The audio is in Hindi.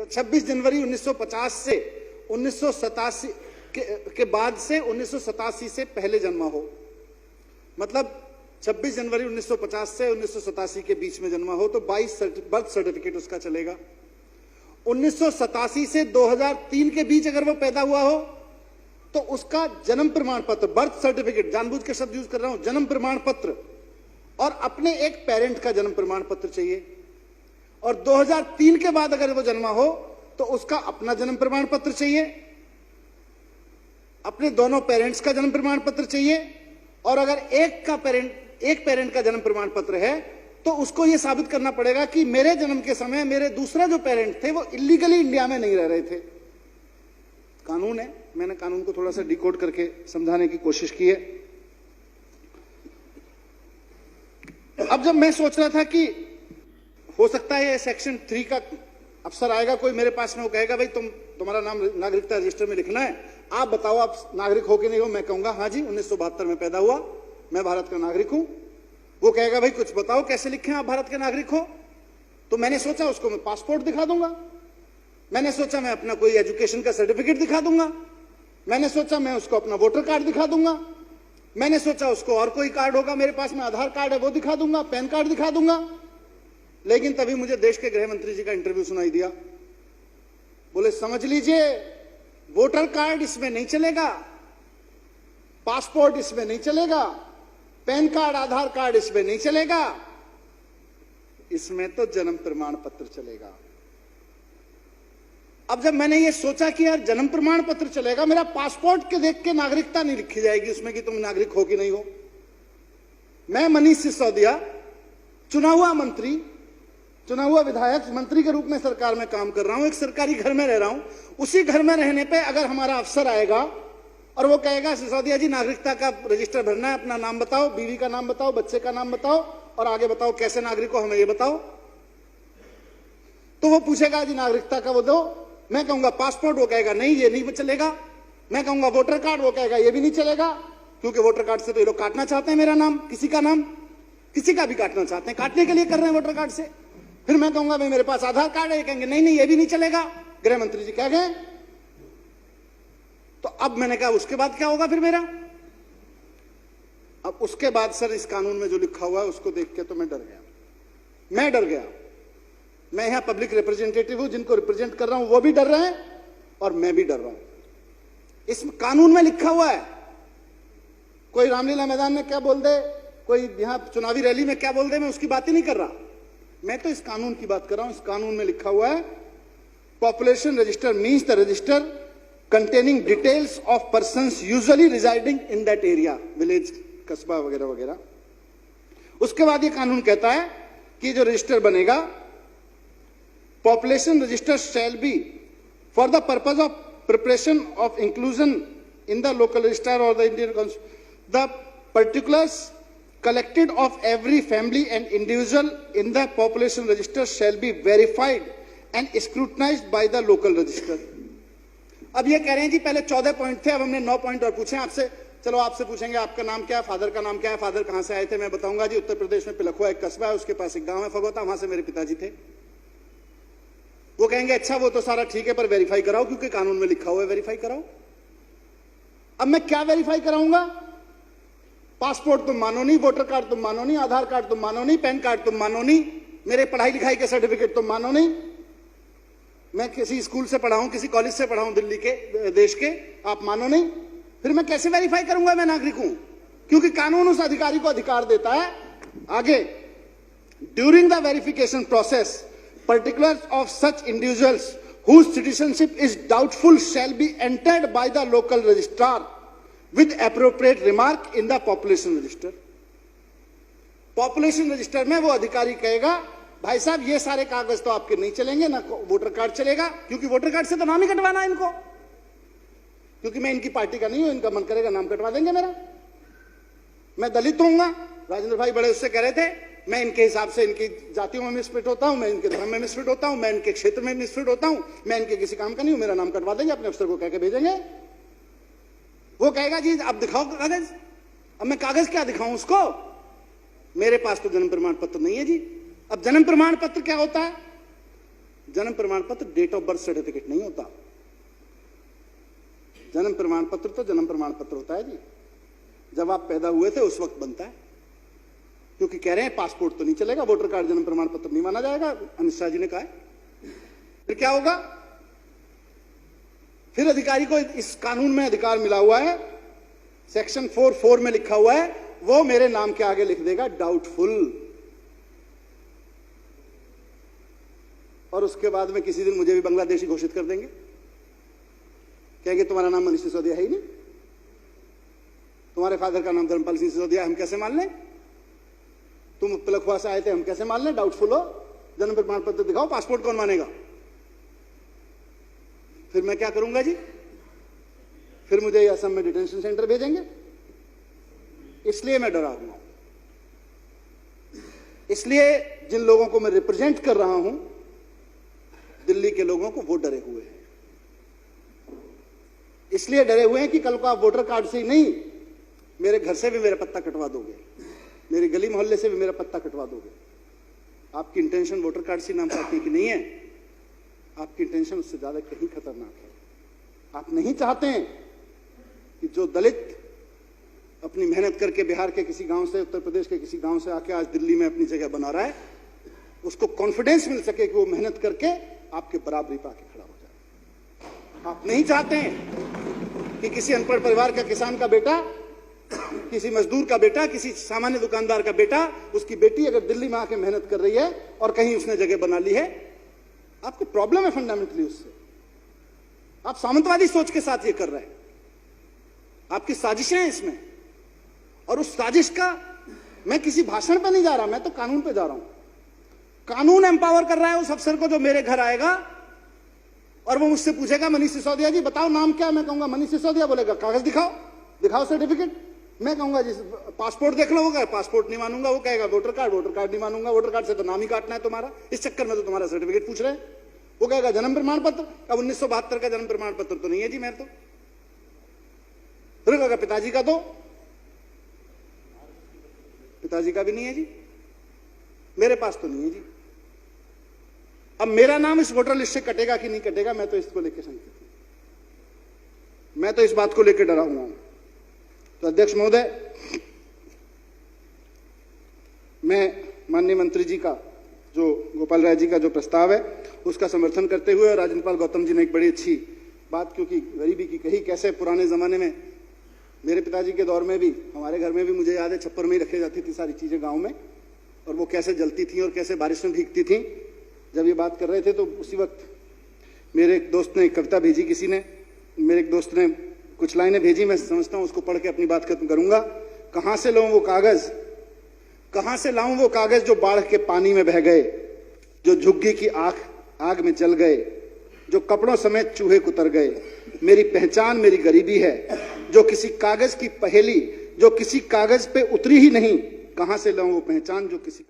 26 जनवरी 1950 से 1987 के बाद से 1987 से पहले जन्मा हो, मतलब 26 जनवरी 1950 से 1987 के बीच में जन्मा हो तो 22 बर्थ सर्टिफिकेट उसका चलेगा। 1987 से 2003 के बीच अगर वो पैदा हुआ हो तो उसका जन्म प्रमाण पत्र, बर्थ सर्टिफिकेट, जानबूझ के शब्द यूज कर रहा हूं, जन्म प्रमाण पत्र और अपने एक पेरेंट का जन्म प्रमाण पत्र चाहिए। और 2003 के बाद अगर वो जन्मा हो तो उसका अपना जन्म प्रमाण पत्र चाहिए, अपने दोनों पेरेंट्स का जन्म प्रमाण पत्र चाहिए। और अगर एक पेरेंट का जन्म प्रमाण पत्र है तो उसको यह साबित करना पड़ेगा कि मेरे जन्म के समय मेरे दूसरा जो पेरेंट थे वो इलीगली इंडिया में नहीं रह रहे थे। कानून है, मैंने कानून को थोड़ा सा डिकोड करके समझाने की कोशिश की है। अब जब मैं सोच रहा था कि हो सकता है सेक्शन 3 का अफसर आएगा कोई मेरे पास में, वो कहेगा भाई तुम्हारा नाम नागरिकता रजिस्टर में लिखना है, आप बताओ आप नागरिक हो कि नहीं हो। मैं कहूंगा हाँ जी 1972 में पैदा हुआ, मैं भारत का नागरिक हूं। वो कहेगा भाई कुछ बताओ कैसे लिखे आप भारत के नागरिक हो। तो मैंने सोचा उसको मैं पासपोर्ट दिखा दूंगा, मैंने सोचा मैं अपना कोई एजुकेशन का सर्टिफिकेट दिखा दूंगा, मैंने सोचा मैं उसको अपना वोटर कार्ड दिखा दूंगा, मैंने सोचा उसको और कोई कार्ड होगा मेरे पास में, आधार कार्ड है वो दिखा दूंगा, पैन कार्ड दिखा दूंगा। लेकिन तभी मुझे देश के गृह मंत्री जी का इंटरव्यू सुनाई दिया। बोले समझ लीजिए वोटर कार्ड इसमें नहीं चलेगा, पासपोर्ट इसमें नहीं चलेगा, पैन कार्ड आधार कार्ड इसमें नहीं चलेगा, इसमें तो जन्म प्रमाण पत्र चलेगा। अब जब मैंने ये सोचा कि यार जन्म प्रमाण पत्र चलेगा, मेरा पासपोर्ट के देख के नागरिकता नहीं लिखी जाएगी उसमें कि तुम नागरिक हो कि नहीं हो। मैं मनीष सिसोदिया चुना हुआ मंत्री, चुना हुआ विधायक, मंत्री के रूप में सरकार में काम कर रहा हूं, एक सरकारी घर में रह रहा हूं। उसी घर में रहने पे अगर हमारा अफसर आएगा और वो कहेगा सिसोदिया जी नागरिकता का रजिस्टर भरना है, अपना नाम बताओ, बीवी का नाम बताओ, बच्चे का नाम बताओ और आगे बताओ कैसे नागरिक हो हमें ये बताओ, तो वो पूछेगा जी नागरिकता का वो दो। मैं कहूंगा पासपोर्ट, वो कहेगा नहीं ये नहीं चलेगा। मैं कहूंगा वोटर कार्ड, वो कहेगा ये भी नहीं चलेगा, क्योंकि वोटर कार्ड से तो ये लोग काटना चाहते हैं मेरा नाम, किसी का नाम, किसी का भी काटना चाहते हैं, काटने के लिए कर रहे हैं वोटर कार्ड से। फिर मैं कहूंगा भाई मेरे पास आधार कार्ड है, ये कहेंगे नहीं नहीं ये भी नहीं चलेगा। गृह मंत्री जी कह गए। तो अब मैंने कहा उसके बाद क्या होगा फिर मेरा। अब उसके बाद सर इस कानून में जो लिखा हुआ है उसको देख के तो मैं डर गया। मैं यहां पब्लिक रिप्रेजेंटेटिव हूं, जिनको रिप्रेजेंट कर रहा हूं वो भी डर रहे हैं और मैं भी डर रहा हूं। इस कानून में लिखा हुआ है, कोई रामलीला मैदान में क्या बोल दे, कोई यहां चुनावी रैली में क्या बोल दे, मैं उसकी बात ही नहीं कर रहा। मैं तो इस कानून की बात कर रहा हूं। इस कानून में लिखा हुआ है population register means the register containing details of persons usually residing in that area, village, कस्बा वगैरह वगैरह। उसके बाद ये कानून कहता है कि जो रजिस्टर बनेगा, population register shall be for the purpose of preparation of inclusion in the local register और the Indian the particulars collected of every family and individual in the population register shall be verified and scrutinized by the local register। अब ये कह रहे हैं जी पहले 14 पॉइंट थे, अब हमने 9 पॉइंट और पूछे आपसे। चलो आपसे पूछेंगे आपका नाम क्या है, फादर का नाम क्या है, फादर कहां से आए थे। मैं बताऊंगा जी उत्तर प्रदेश में पिलखुआ एक कस्बा है, उसके पास एक गांव है फगोता, वहां से मेरे पिताजी थे। वो कहेंगे अच्छा वो तो सारा ठीक है पर वेरीफाई कराओ, क्योंकि कानून में लिखा हुआ है वेरीफाई कराओ। अब मैं क्या वेरीफाई कराऊंगा। पासपोर्ट तुम मानो नहीं, वोटर कार्ड तुम मानो नहीं, आधार कार्ड तुम मानो नहीं, पैन कार्ड तुम मानो नहीं, मेरे पढ़ाई लिखाई के सर्टिफिकेट तुम मानो नहीं, मैं किसी स्कूल से पढ़ा हूं, किसी कॉलेज से पढ़ा हूं दिल्ली के, देश के, आप मानो नहीं। फिर मैं कैसे वेरीफाई करूंगा मैं नागरिक हूं, क्योंकि कानून उस अधिकारी को अधिकार देता है। आगे, during the verification process particulars of such individuals whose citizenship is doubtful shall be entered by the local registrar with appropriate remark in the population register। Population register में वो अधिकारी कहेगा भाई साहब ये सारे कागज तो आपके नहीं चलेंगे, ना वोटर कार्ड चलेगा, क्योंकि वोटर कार्ड से तो नाम ही कटवाना है इनको, क्योंकि मैं इनकी पार्टी का नहीं हूं, इनका मन करेगा नाम कटवा देंगे मेरा। मैं दलित होऊंगा, राजेंद्र भाई बड़े उससे कह रहे थे, मैं इनके हिसाब से इनकी जातियों में मिसफिट होता हूं, मैं इनके धर्म में मिसफिट होता हूं, मैं इनके क्षेत्र में मिसफिट होता हूं, मैं इनके किसी काम का नहीं हूं, मेरा नाम कटवा देंगे, अपने अफसर को कह के भेजेंगे। वो कहेगा जी अब दिखाओ कागज। अब मैं कागज क्या दिखाऊं उसको, मेरे पास तो जन्म प्रमाण पत्र नहीं है जी। अब जन्म प्रमाण पत्र क्या होता है। जन्म प्रमाण पत्र डेट ऑफ बर्थ सर्टिफिकेट नहीं होता। जन्म प्रमाण पत्र तो जन्म प्रमाण पत्र होता है जी, जब आप पैदा हुए थे उस वक्त बनता है। क्योंकि कह रहे हैं पासपोर्ट तो नहीं चलेगा, वोटर कार्ड जन्म प्रमाण पत्र नहीं माना जाएगा, अमित शाह जी ने कहा है। फिर क्या होगा? फिर अधिकारी को इस कानून में अधिकार मिला हुआ है, सेक्शन 4(4) में लिखा हुआ है, वो मेरे नाम के आगे लिख देगा डाउटफुल, और उसके बाद में किसी दिन मुझे भी बांग्लादेशी घोषित कर देंगे। कहेंगे तुम्हारा नाम मनीष सिसोदिया है ही नहीं, तुम्हारे फादर का नाम धर्मपाल सिंह सिसोदिया, हम कैसे मान लें? तुम पिलखुआ से आए थे, हम कैसे मान लें? डाउटफुल हो, जन्म प्रमाण पत्र दिखाओ, पासपोर्ट कौन मानेगा? फिर मैं क्या करूंगा जी? फिर मुझे असम में डिटेंशन सेंटर भेजेंगे। इसलिए मैं डरा हुआ हूं, इसलिए जिन लोगों को मैं रिप्रेजेंट कर रहा हूं, दिल्ली के लोगों को, वो डरे हुए हैं। इसलिए डरे हुए हैं कि कल को आप वोटर कार्ड से ही नहीं, मेरे घर से भी मेरा पत्ता कटवा दोगे, मेरी गली मोहल्ले से भी मेरा पत्ता कटवा दोगे। आपकी इंटेंशन वोटर कार्ड से नाम काटने की नहीं है, आपकी इंटेंशन उससे ज्यादा कहीं खतरनाक है। आप नहीं चाहते हैं कि जो दलित अपनी मेहनत करके बिहार के किसी गांव से, उत्तर प्रदेश के किसी गांव से आके आज दिल्ली में अपनी जगह बना रहा है, उसको कॉन्फिडेंस मिल सके कि वो मेहनत करके आपके बराबरी पे आके खड़ा हो जाए। आप नहीं चाहते हैं कि किसी अनपढ़ परिवार का, किसान का बेटा, किसी मजदूर का बेटा, किसी सामान्य दुकानदार का बेटा, उसकी बेटी अगर दिल्ली में आके मेहनत कर रही है और कहीं उसने जगह बना ली है, आपको प्रॉब्लम है फंडामेंटली उससे। आप सामंतवादी सोच के साथ ये कर रहे हैं, आपकी साजिशें हैं इसमें। और उस साजिश का मैं किसी भाषण पे नहीं जा रहा, मैं तो कानून पे जा रहा हूं। कानून एम्पावर कर रहा है उस अफसर को जो मेरे घर आएगा और वो मुझसे पूछेगा, मनीष सिसोदिया जी बताओ नाम क्या है? मैं कहूंगा मनीष सिसोदिया। बोलेगा कागज दिखाओ, दिखाओ सर्टिफिकेट। मैं कहूंगा जी पासपोर्ट देख लो, होगा पासपोर्ट नहीं मानूंगा। वो कहेगा वोटर कार्ड, वोटर कार्ड नहीं मानूंगा, वोटर कार्ड से तो नाम ही काटना है तुम्हारा, इस चक्कर में तो तुम्हारा सर्टिफिकेट पूछ रहे हैं। वो कहेगा जन्म प्रमाण पत्र, अब 1972 का जन्म प्रमाण पत्र तो नहीं है जी मेरे तो। फिर कहेगा पिताजी का दो, पिताजी का भी नहीं है जी, मेरे पास तो नहीं है जी। अब मेरा नाम इस वोटर लिस्ट से कटेगा कि नहीं कटेगा, मैं तो इसको लेकर शंकित हूं, मैं तो इस बात को लेकर डरा हुआ हूं। तो अध्यक्ष महोदय, मैं माननीय मंत्री जी का, जो गोपाल राय जी का जो प्रस्ताव है, उसका समर्थन करते हुए, और राजनपाल गौतम जी ने एक बड़ी अच्छी बात, क्योंकि गरीबी की कही, कैसे पुराने जमाने में मेरे पिताजी के दौर में भी, हमारे घर में भी मुझे याद है, छप्पर में ही रखी जाती थी सारी चीजें गांव में, और वो कैसे जलती थी और कैसे बारिश में भीगती थी। जब ये बात कर रहे थे तो उसी वक्त मेरे एक दोस्त ने एक कविता भेजी, किसी ने, मेरे एक दोस्त ने कुछ लाइनें भेजी, मैं समझता हूं उसको पढ़ के अपनी बात खत्म करूंगा। कहां से लाऊं वो कागज, कहां से लाऊं वो कागज जो बाढ़ के पानी में बह गए, जो झुग्गी की आग में जल गए, जो कपड़ों समेत चूहे कुतर गए। मेरी पहचान मेरी गरीबी है, जो किसी कागज की पहेली, जो किसी कागज पे उतरी ही नहीं। कहां से लाऊं वो पहचान जो किसी